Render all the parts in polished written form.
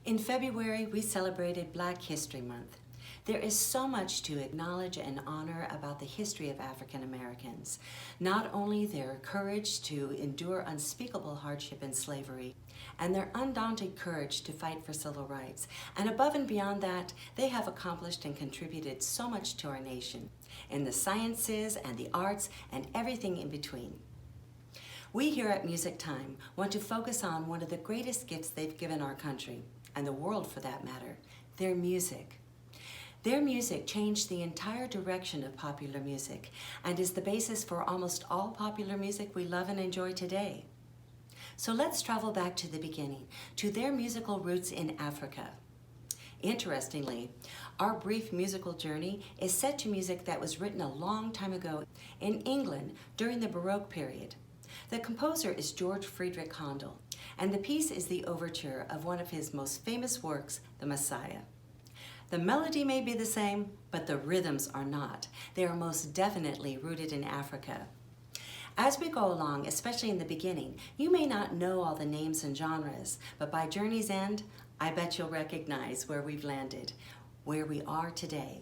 In February, we celebrated Black History Month. There is so much to acknowledge and honor about the history of African Americans. Not only their courage to endure unspeakable hardship and slavery, and their undaunted courage to fight for civil rights. And above and beyond that, they have accomplished and contributed so much to our nation, in the sciences and the arts and everything in between. We here at Music Time want to focus on one of the greatest gifts they've given our country, and the world for that matter, their music. Their music changed the entire direction of popular music and is the basis for almost all popular music we love and enjoy today. So let's travel back to the beginning, to their musical roots in Africa. Interestingly, our brief musical journey is set to music that was written a long time ago in England during the Baroque period. The composer is George Friedrich Handel, and the piece is the overture of one of his most famous works, The Messiah. The melody may be the same, but the rhythms are not. They are most definitely rooted in Africa. As we go along, especially in the beginning, you may not know all the names and genres, but by journey's end, I bet you'll recognize where we've landed, where we are today.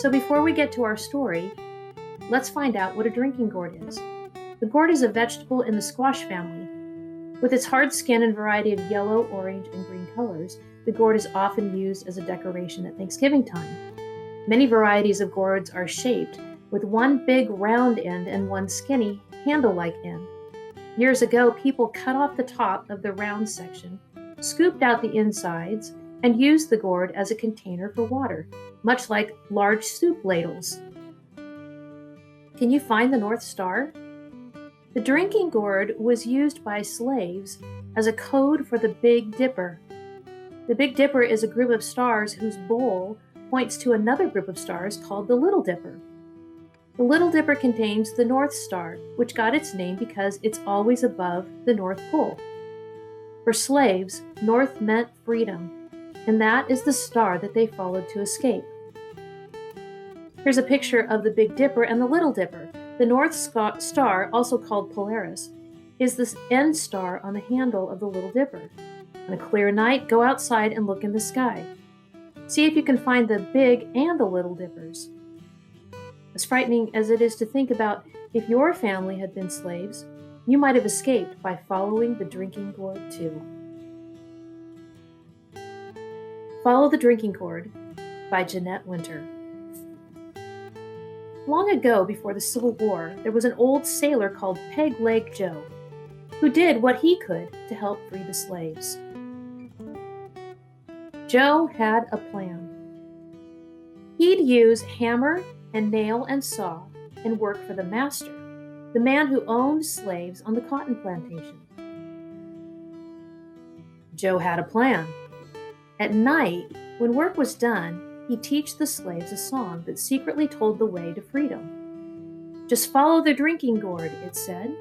So before we get to our story, let's find out what a drinking gourd is. The gourd is a vegetable in the squash family. With its hard skin and variety of yellow, orange, and green colors, the gourd is often used as a decoration at Thanksgiving time. Many varieties of gourds are shaped, with one big round end and one skinny, handle-like end. Years ago, people cut off the top of the round section, scooped out the insides, and used the gourd as a container for water, much like large soup ladles. Can you find the North Star? The drinking gourd was used by slaves as a code for the Big Dipper. The Big Dipper is a group of stars whose bowl points to another group of stars called the Little Dipper. The Little Dipper contains the North Star, which got its name because it's always above the North Pole. For slaves, North meant freedom, and that is the star that they followed to escape. Here's a picture of the Big Dipper and the Little Dipper. The North Star, also called Polaris, is the end star on the handle of the Little Dipper. On a clear night, go outside and look in the sky. See if you can find the Big and the Little Dippers. As frightening as it is to think about, if your family had been slaves, you might have escaped by following the drinking gourd too. Follow the Drinking Gourd by Jeanette Winter. Long ago, before the Civil War, there was an old sailor called Peg Leg Joe, who did what he could to help free the slaves. Joe had a plan. He'd use hammer and nail and saw and work for the master, the man who owned slaves on the cotton plantation. Joe had a plan. At night, when work was done, he'd teach the slaves a song that secretly told the way to freedom. Just follow the drinking gourd, it said.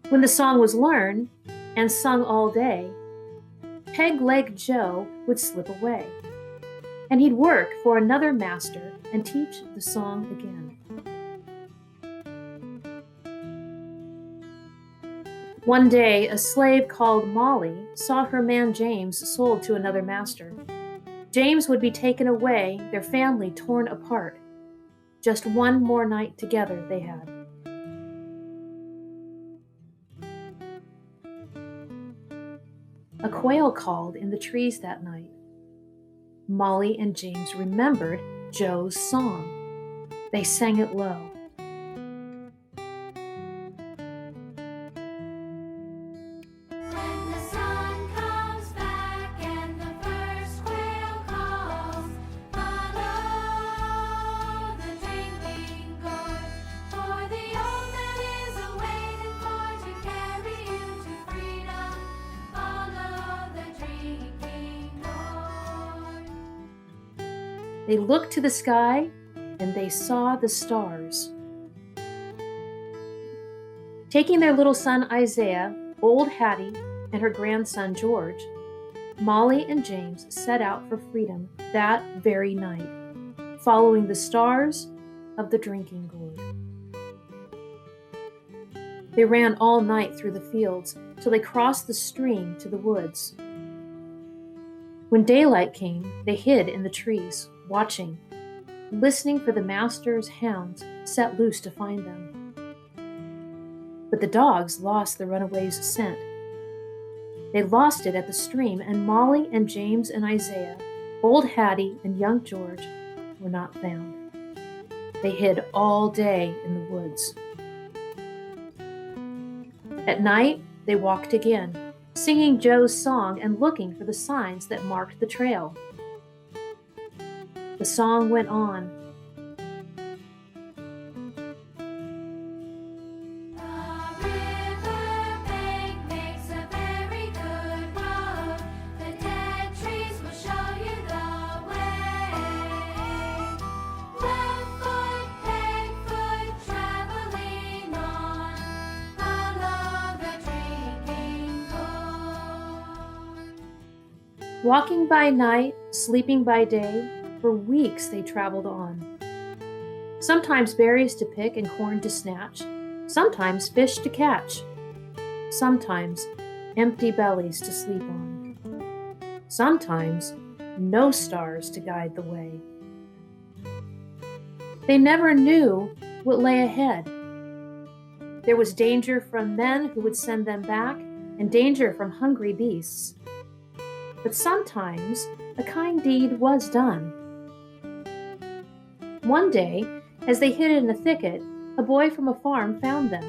When the song was learned and sung all day, Peg Leg Joe would slip away, and he'd work for another master and teach the song again. One day, a slave called Molly saw her man James sold to another master. James would be taken away, their family torn apart. Just one more night together they had. A quail called in the trees that night. Molly and James remembered Joe's song. They sang it low. They looked to the sky, and they saw the stars. Taking their little son Isaiah, old Hattie, and her grandson George, Molly and James set out for freedom that very night, following the stars of the drinking gourd. They ran all night through the fields till they crossed the stream to the woods. When daylight came, they hid in the trees, watching, listening for the master's hounds set loose to find them. But the dogs lost the runaways' scent. They lost it at the stream, and Molly and James and Isaiah, old Hattie and young George, were not found. They hid all day in the woods. At night, they walked again, singing Joe's song and looking for the signs that marked the trail. The song went on. The river bank makes a very good road. The dead trees will show you the way. Left foot, peg foot, traveling on. Follow the drinking gourd. Walking by night, sleeping by day, for weeks they traveled on. Sometimes berries to pick and corn to snatch, sometimes fish to catch, sometimes empty bellies to sleep on, sometimes no stars to guide the way. They never knew what lay ahead. There was danger from men who would send them back, and danger from hungry beasts. But sometimes a kind deed was done. One day, as they hid in a thicket, a boy from a farm found them.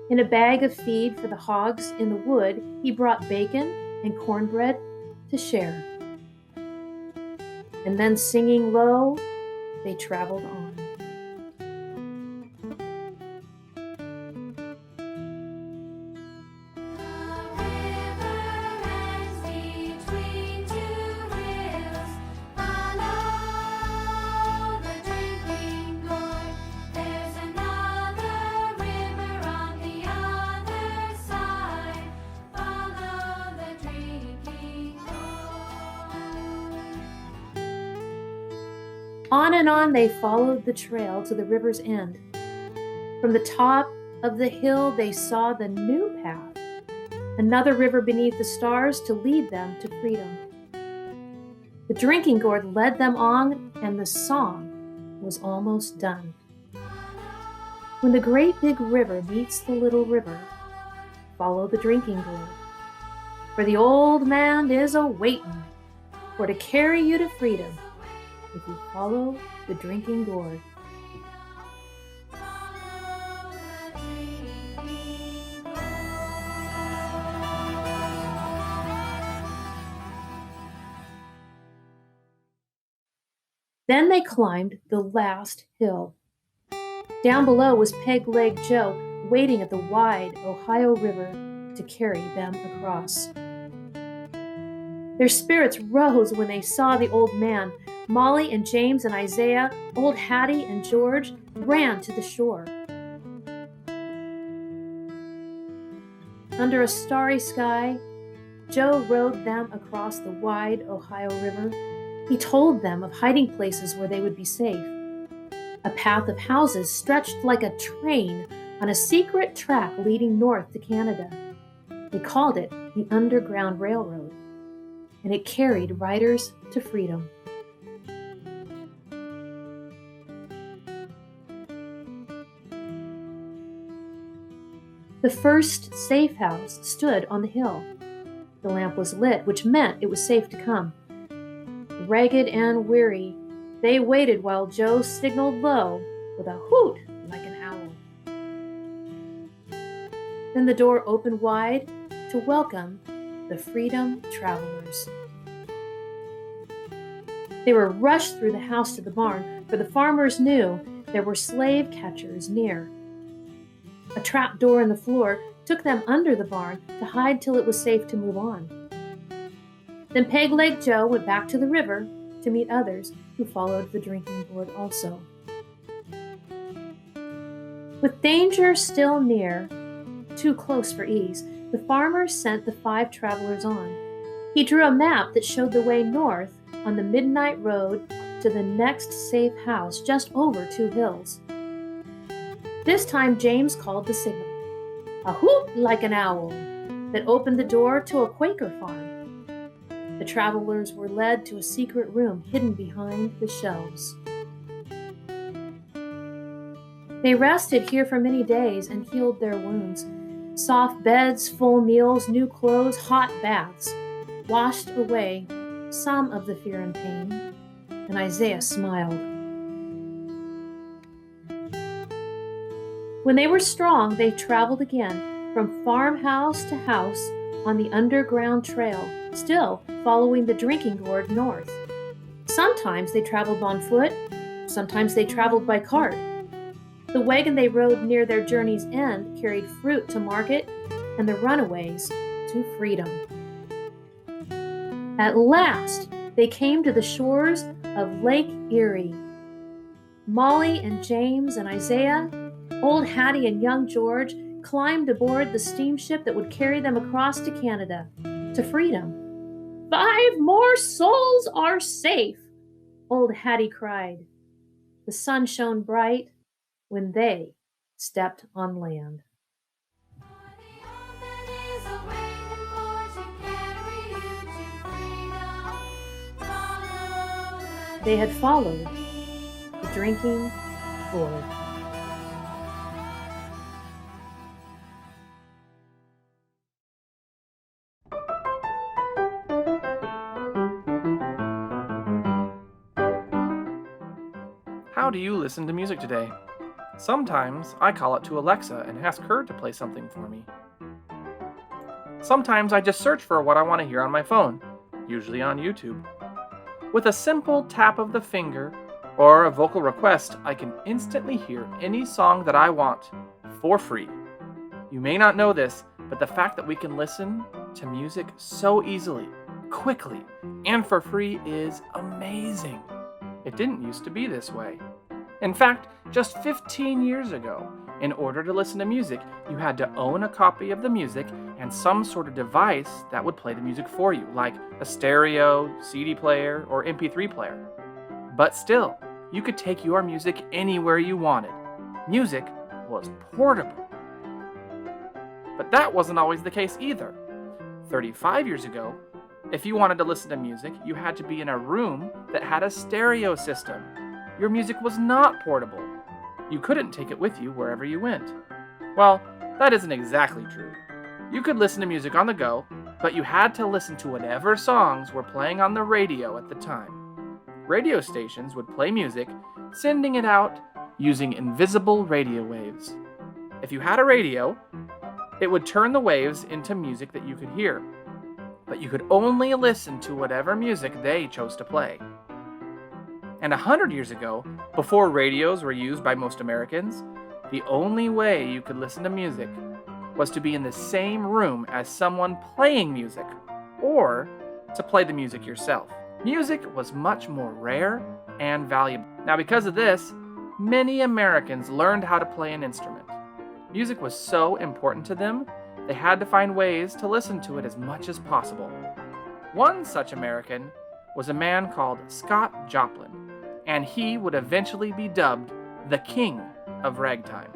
In a bag of feed for the hogs in the wood, he brought bacon and cornbread to share. And then, singing low, they traveled on. On and on they followed the trail to the river's end. From the top of the hill they saw the new path, another river beneath the stars to lead them to freedom. The drinking gourd led them on, and the song was almost done. When the great big river meets the little river, follow the drinking gourd, for the old man is a-waitin' for to carry you to freedom if you follow the drinking gourd. Then they climbed the last hill. Down below was Peg-Leg Joe waiting at the wide Ohio River to carry them across. Their spirits rose when they saw the old man. Molly and James and Isaiah, old Hattie and George ran to the shore. Under a starry sky, Joe rowed them across the wide Ohio River. He told them of hiding places where they would be safe. A path of houses stretched like a train on a secret track leading north to Canada. They called it the Underground Railroad, and it carried riders to freedom. The first safe house stood on the hill. The lamp was lit, which meant it was safe to come. Ragged and weary, they waited while Joe signaled low with a hoot like an owl. Then the door opened wide to welcome the Freedom Travelers. They were rushed through the house to the barn, for the farmers knew there were slave catchers near. A trap door in the floor took them under the barn to hide till it was safe to move on. Then Peg-Leg Joe went back to the river to meet others who followed the drinking gourd also. With danger still near, too close for ease, the farmer sent the 5 travelers on. He drew a map that showed the way north on the midnight road to the next safe house just over 2 hills. This time James called the signal, a hoot like an owl, that opened the door to a Quaker farm. The travelers were led to a secret room hidden behind the shelves. They rested here for many days and healed their wounds. Soft beds, full meals, new clothes, hot baths washed away some of the fear and pain, and Isaiah smiled. When they were strong, they traveled again from farmhouse to house on the underground trail, still following the drinking gourd north. Sometimes they traveled on foot, sometimes they traveled by cart. The wagon they rode near their journey's end carried fruit to market and the runaways to freedom. At last, they came to the shores of Lake Erie. Molly and James and Isaiah, old Hattie and young George climbed aboard the steamship that would carry them across to Canada, to freedom. 5 more souls are safe, old Hattie cried. The sun shone bright when they stepped on land. They had followed the drinking gourd. How do you listen to music today? Sometimes I call it to Alexa and ask her to play something for me. Sometimes I just search for what I want to hear on my phone, usually on YouTube. With a simple tap of the finger or a vocal request, I can instantly hear any song that I want for free. You may not know this, but the fact that we can listen to music so easily, quickly, and for free is amazing. It didn't used to be this way. In fact, just 15 years ago, in order to listen to music, you had to own a copy of the music and some sort of device that would play the music for you, like a stereo, CD player, or MP3 player. But still, you could take your music anywhere you wanted. Music was portable. But that wasn't always the case either. 35 years ago, if you wanted to listen to music, you had to be in a room that had a stereo system. Your music was not portable. You couldn't take it with you wherever you went. Well, that isn't exactly true. You could listen to music on the go, but you had to listen to whatever songs were playing on the radio at the time. Radio stations would play music, sending it out using invisible radio waves. If you had a radio, it would turn the waves into music that you could hear, but you could only listen to whatever music they chose to play. And 100 years ago, before radios were used by most Americans, the only way you could listen to music was to be in the same room as someone playing music, or to play the music yourself. Music was much more rare and valuable. Now, because of this, many Americans learned how to play an instrument. Music was so important to them, they had to find ways to listen to it as much as possible. One such American was a man called Scott Joplin, and he would eventually be dubbed the King of Ragtime.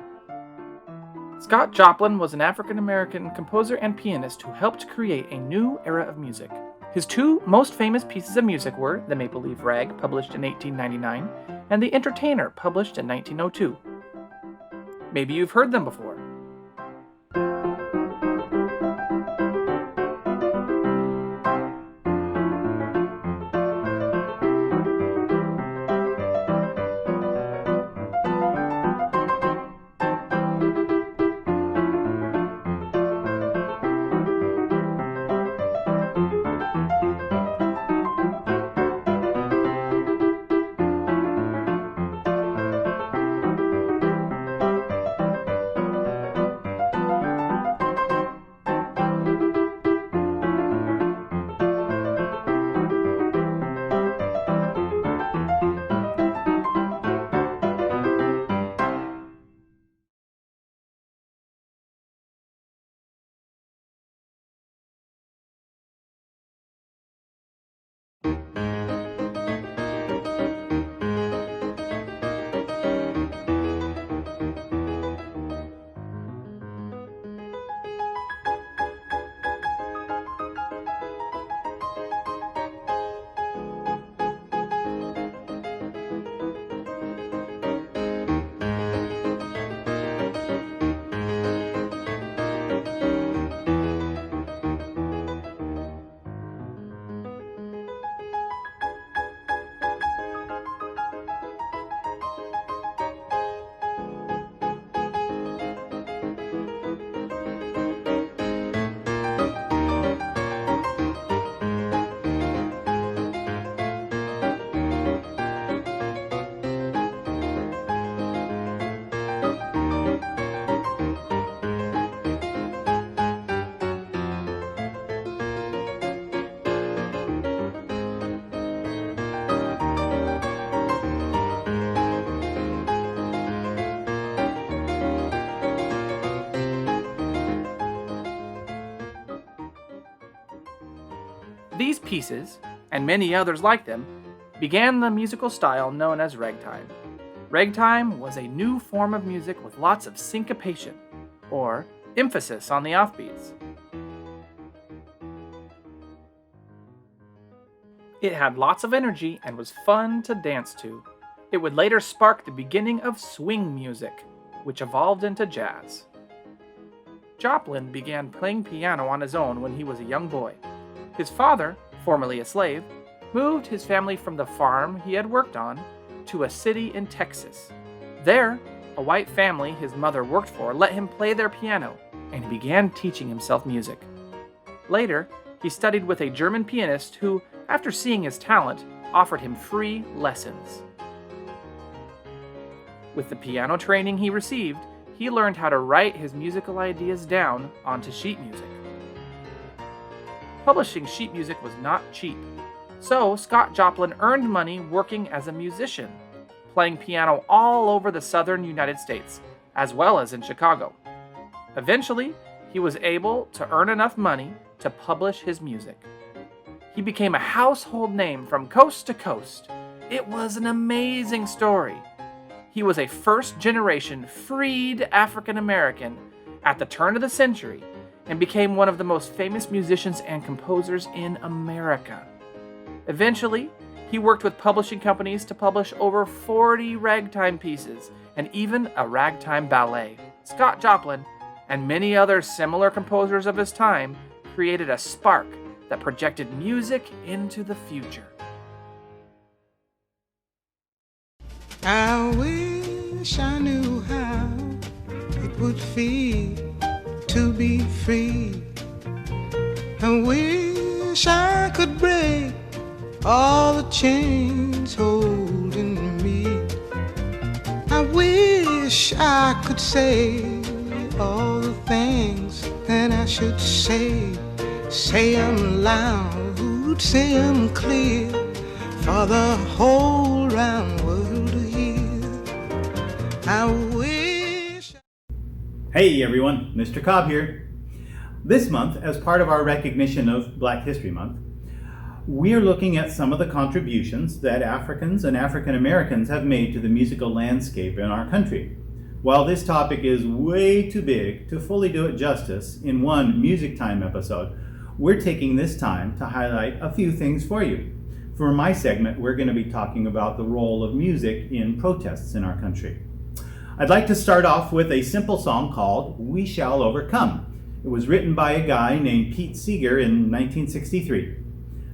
Scott Joplin was an African-American composer and pianist who helped create a new era of music. His two most famous pieces of music were The Maple Leaf Rag, published in 1899, and The Entertainer, published in 1902. Maybe you've heard them before. These pieces, and many others like them, began the musical style known as ragtime. Ragtime was a new form of music with lots of syncopation, or emphasis on the offbeats. It had lots of energy and was fun to dance to. It would later spark the beginning of swing music, which evolved into jazz. Joplin began playing piano on his own when he was a young boy. His father, formerly a slave, moved his family from the farm he had worked on to a city in Texas. There, a white family his mother worked for let him play their piano, and he began teaching himself music. Later, he studied with a German pianist who, after seeing his talent, offered him free lessons. With the piano training he received, he learned how to write his musical ideas down onto sheet music. Publishing sheet music was not cheap, so Scott Joplin earned money working as a musician, playing piano all over the southern United States, as well as in Chicago. Eventually, he was able to earn enough money to publish his music. He became a household name from coast to coast. It was an amazing story. He was a first-generation freed African American at the turn of the century and became one of the most famous musicians and composers in America. Eventually, he worked with publishing companies to publish over 40 ragtime pieces and even a ragtime ballet. Scott Joplin and many other similar composers of his time created a spark that projected music into the future. I wish I knew how it would feel to be free. I wish I could break all the chains holding me. I wish I could say all the things that I should say. Say 'em loud, say 'em clear, for the whole round world to hear. I wish. Hey everyone, Mr. Cobb here. This month, as part of our recognition of Black History Month, we're looking at some of the contributions that Africans and African Americans have made to the musical landscape in our country. While this topic is way too big to fully do it justice in one Music Time episode, we're taking this time to highlight a few things for you. For my segment, we're going to be talking about the role of music in protests in our country. I'd like to start off with a simple song called We Shall Overcome. It was written by a guy named Pete Seeger in 1963.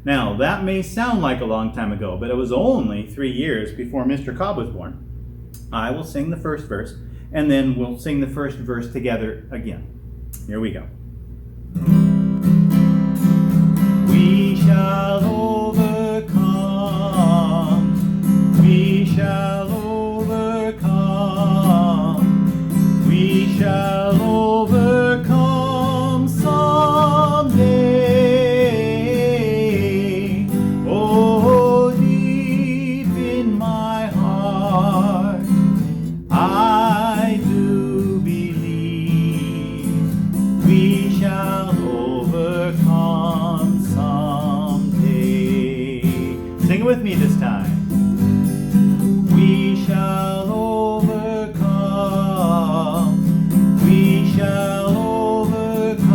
Now, that may sound like a long time ago, but it was only 3 years before Mr. Cobb was born. I will sing the first verse, and then we'll sing the first verse together again. Here we go. We shall overcome. We shall overcome. We shall overcome someday. Oh, deep in my heart, I do believe we shall overcome someday. Sing it with me this time. We shall overcome. We shall overcome.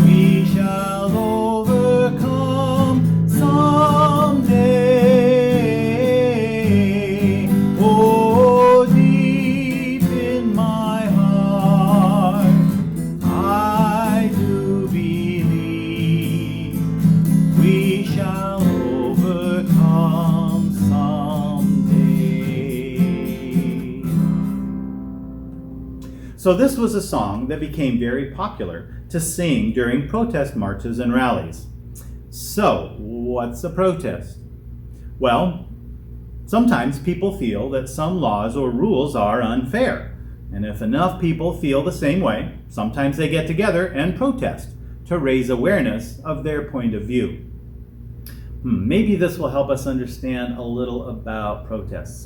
We shall overcome someday. Oh, deep in my heart, I do believe we shall overcome someday. So this was a song that became very popular to sing during protest marches and rallies. So, what's a protest? Well, sometimes people feel that some laws or rules are unfair. And if enough people feel the same way, sometimes they get together and protest to raise awareness of their point of view. Maybe this will help us understand a little about protests.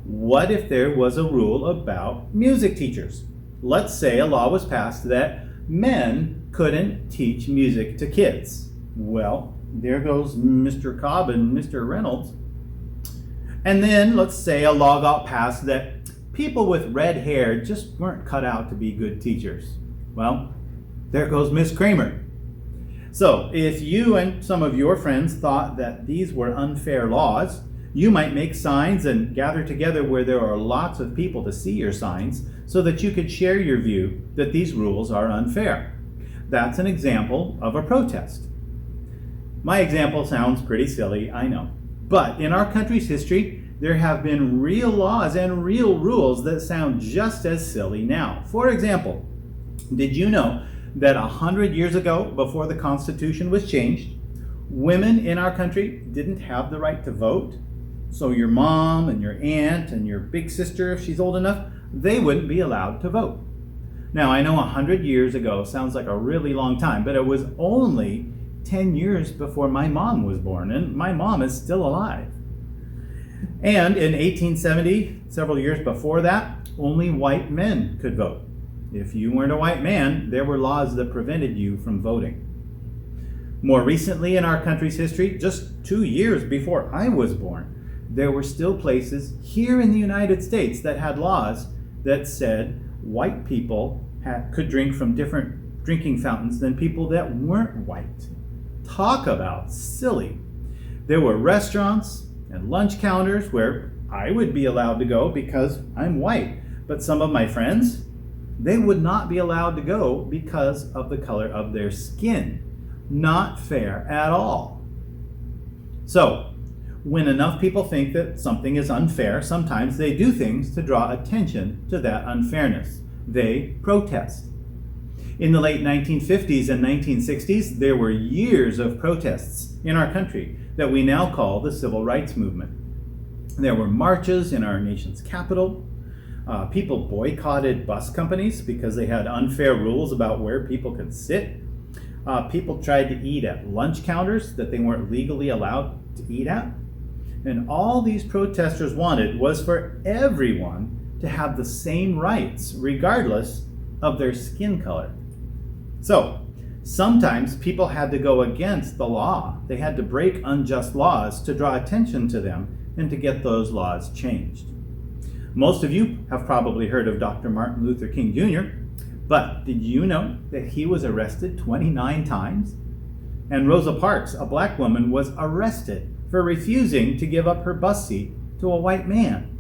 What if there was a rule about music teachers? Let's say a law was passed that men couldn't teach music to kids. Well, there goes Mr. Cobb and Mr. Reynolds. And then let's say a law got passed that people with red hair just weren't cut out to be good teachers. Well, there goes Miss Kramer. So, if you and some of your friends thought that these were unfair laws, you might make signs and gather together where there are lots of people to see your signs so that you could share your view that these rules are unfair. That's an example of a protest. My example sounds pretty silly, I know. But in our country's history, there have been real laws and real rules that sound just as silly now. For example, did you know that 100 years ago, before the Constitution was changed, women in our country didn't have the right to vote? So your mom and your aunt and your big sister, if she's old enough, they wouldn't be allowed to vote. Now, I know 100 years ago sounds like a really long time, but it was only 10 years before my mom was born, and my mom is still alive. And in 1870, several years before that, only white men could vote. If you weren't a white man, there were laws that prevented you from voting. More recently in our country's history, just 2 years before I was born, there were still places here in the United States that had laws that said white people could drink from different drinking fountains than people that weren't white. Talk about silly. There were restaurants and lunch counters where I would be allowed to go because I'm white, but some of my friends, they would not be allowed to go because of the color of their skin. Not fair at all. So, when enough people think that something is unfair, sometimes they do things to draw attention to that unfairness. They protest. In the late 1950s and 1960s, there were years of protests in our country that we now call the Civil Rights Movement. There were marches in our nation's capital. People boycotted bus companies because they had unfair rules about where people could sit. People tried to eat at lunch counters that they weren't legally allowed to eat at. And all these protesters wanted was for everyone to have the same rights, regardless of their skin color. So, sometimes people had to go against the law. They had to break unjust laws to draw attention to them and to get those laws changed. Most of you have probably heard of Dr. Martin Luther King Jr., but did you know that he was arrested 29 times? And Rosa Parks, a black woman, was arrested for refusing to give up her bus seat to a white man.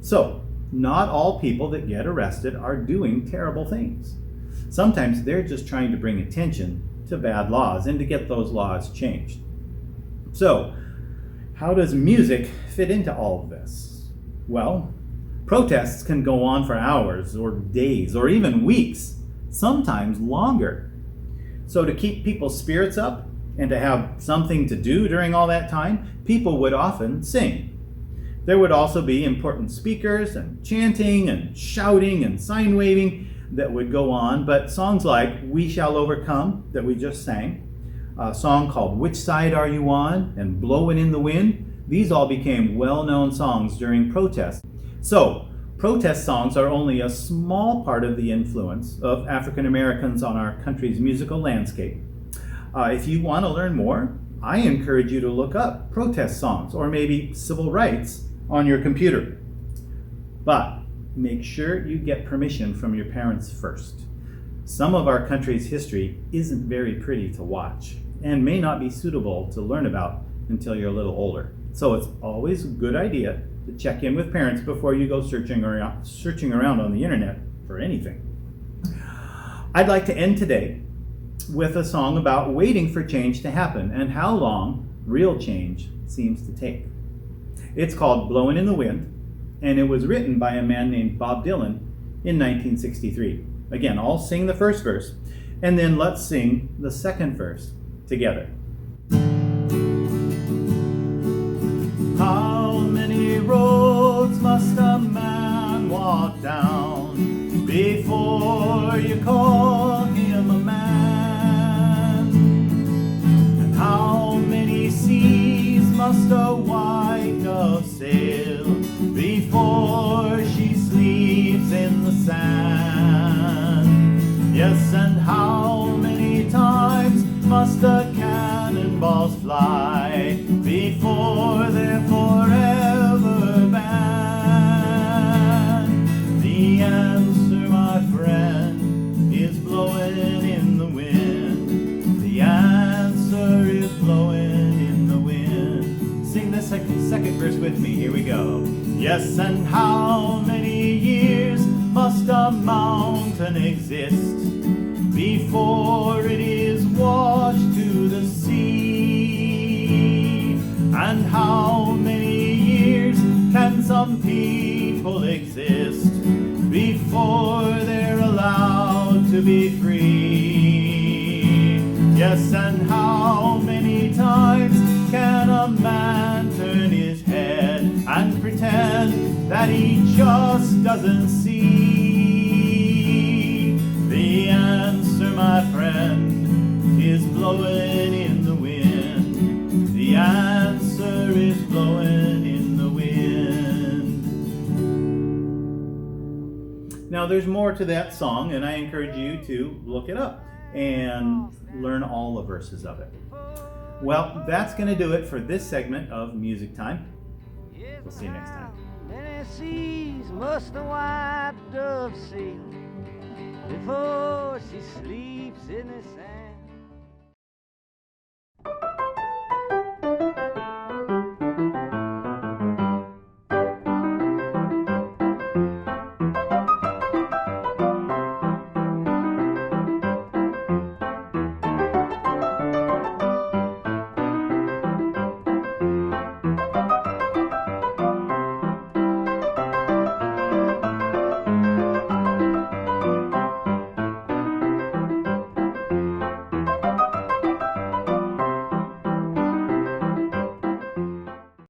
So, not all people that get arrested are doing terrible things. Sometimes they're just trying to bring attention to bad laws and to get those laws changed. So, how does music fit into all of this? Well, protests can go on for hours or days or even weeks, sometimes longer. So to keep people's spirits up and to have something to do during all that time, people would often sing. There would also be important speakers and chanting and shouting and sign waving that would go on, but songs like We Shall Overcome that we just sang, a song called Which Side Are You On? And Blowin' in the Wind, these all became well-known songs during protests. So, protest songs are only a small part of the influence of African Americans on our country's musical landscape. If you want to learn more, I encourage you to look up protest songs or maybe civil rights on your computer. But make sure you get permission from your parents first. Some of our country's history isn't very pretty to watch and may not be suitable to learn about until you're a little older. So it's always a good idea to check in with parents before you go searching around on the internet for anything. I'd like to end today with a song about waiting for change to happen and how long real change seems to take. It's called Blowin' in the Wind, and it was written by a man named Bob Dylan in 1963. Again, I'll sing the first verse, and then let's sing the second verse together. How many roads must a man walk down before you call him a man? And how many seas must a white dove sail before she sleeps in the sand? Yes, and how many times must the cannonballs fly before they're forever banned? The answer, my friend, is blowing in the wind. The second verse with me. Here we go. Yes, and how many years must a mountain exist before it is washed to the sea? And how many years can some people exist before they're allowed to be free? Yes, and how many times can a man turn his head and pretend that he just doesn't see? The answer, my friend, is blowing in the wind. The answer is blowing in the wind. Now, there's more to that song, and I encourage you to look it up and learn all the verses of it. Well, that's going to do it for this segment of Music Time. We'll see you next time. Many seas must the white dove sail before she sleeps in the sand.